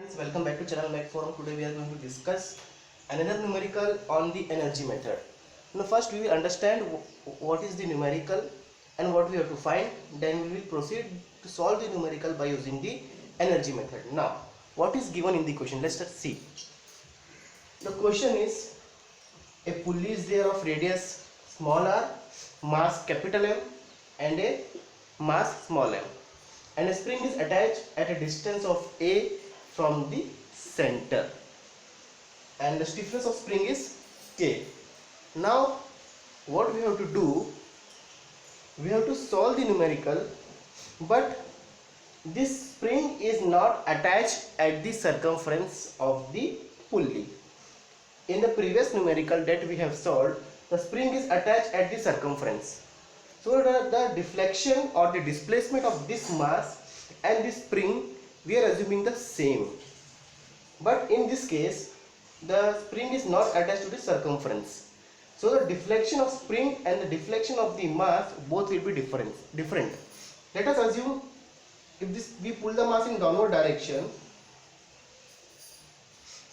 Friends, welcome back to channel Mac Forum. Today we are going to discuss another numerical on the energy method. Now first we will understand what is the numerical and what we have to find. Then we will proceed to solve the numerical by using the energy method. Now what is given in the question? Let's start see. The question is a pulley is there of radius small r, mass capital M and a mass small m, and a spring is attached at a distance of a from the center, and the stiffness of spring is K. Now what we have to do, we have to solve the numerical, but this spring is not attached at the circumference of the pulley. In the previous numerical that we have solved, the spring is attached at the circumference. So the deflection or the displacement of this mass and this spring, we are assuming the same. But in this case, the spring is not attached to the circumference. So the deflection of spring and the deflection of the mass both will be different. Let us assume if we pull the mass in downward direction,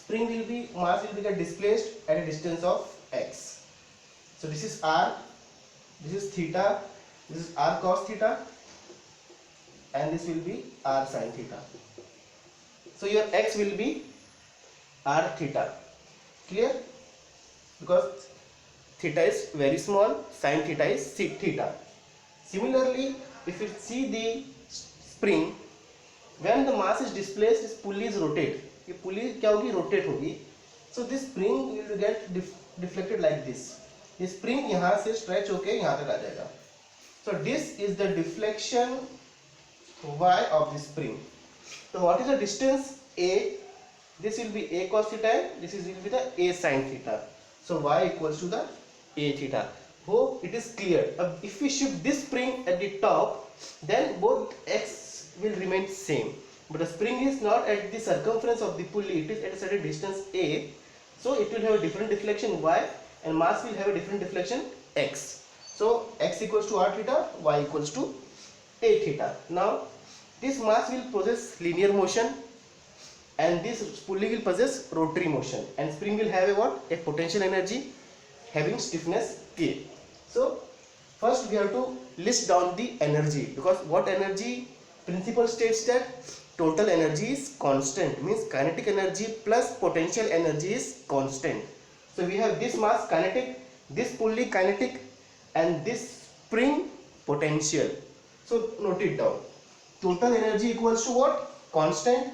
mass will be get displaced at a distance of x. So this is r, this is theta, this is r cos theta, and this will be r sin theta. So your x will be r theta. Clear? Because theta is very small, sin theta is theta. Similarly, if you see the spring, when the mass is displaced, this pulley is rotate. ये पुली क्या होगी, rotate होगी. So this spring will get deflected like this. ये spring यहाँ से stretch होके यहाँ तक आ जाएगा. So this is the deflection y of the spring. So what is the distance a? This will be a cos theta and this will be the a sin theta. So y equals to the a theta. Hope it is clear. If we shift this spring at the top, then both x will remain same. But the spring is not at the circumference of the pulley, it is at a certain distance a, so it will have a different deflection y and mass will have a different deflection x. So x equals to r theta, y equals to a theta. Now this mass will possess linear motion and this pulley will possess rotary motion, and spring will have a what? A potential energy having stiffness K. So first we have to list down the energy, because what energy principle states that total energy is constant, means kinetic energy plus potential energy is constant. So we have this mass kinetic, this pulley kinetic, and this spring potential. So note it down. Total energy equals to what? Constant.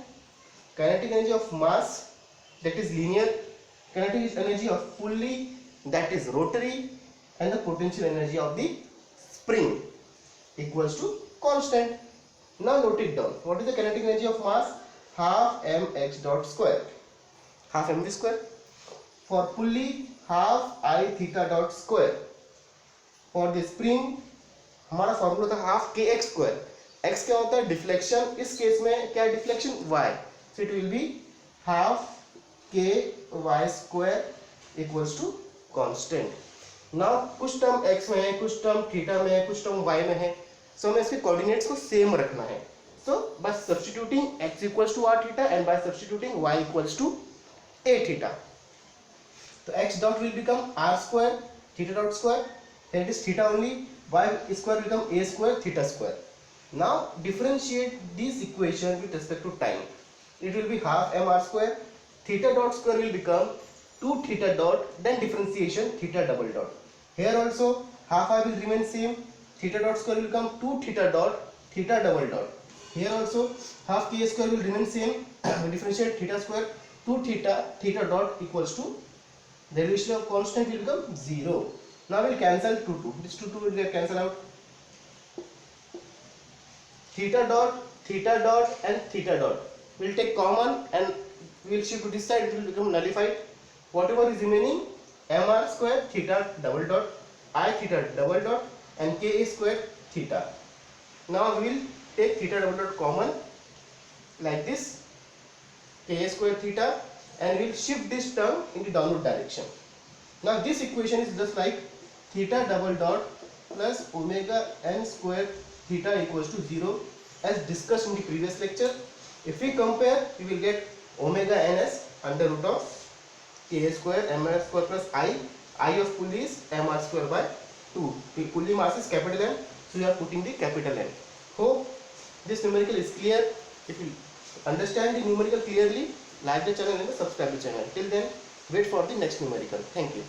Kinetic energy of mass, that is linear. Kinetic energy of pulley, that is rotary, and the potential energy of the spring equals to constant. Now note it down. What is the kinetic energy of mass? Half mx dot square. Half mv square. For pulley, half I theta dot square. For the spring, हमारा formula था half के x square. X क्या होता है? Deflection. इस case में क्या है? Deflection y. So it will be half के y square equals to constant. Now कुछ टर्म एक्स में है, कुछ टर्म थीटा में है, कुछ टर्म वाई में है. सो हमें इसके कोऑर्डिनेट्स को सेम रखना है. So by substituting x equals to r theta and by substituting y equals to a theta, तो x dot will become r square theta dot square, then it is theta only, y square will become a square theta square. Now differentiate this equation with respect to time. It will be half mr square, theta dot square will become 2 theta dot, then differentiation theta double dot. Here also half I will remain same, theta dot square will become 2 theta dot theta double dot. Here also half k square will remain same, differentiate theta square 2 theta dot equals to, the relation of constant will become 0. Now we will cancel 2 this 2 will get cancel out. Theta dot and theta dot will take common and we will shift to this side, it will become nullified. Whatever is remaining, mr square theta double dot I theta double dot and k square theta. Now we will take theta double dot common like this, k square theta, and we will shift this term in the downward direction. Now this equation is just like theta double dot plus omega n square theta equals to 0 as discussed in the previous lecture. If we compare, we will get omega ns under root of Ka square mr square plus I of pulley is mr square by 2. The pulley mass is capital M, so you are putting the capital M. Hope this numerical is clear. If you understand the numerical clearly, like the channel and subscribe the channel. Till then, wait for the next numerical. Thank you.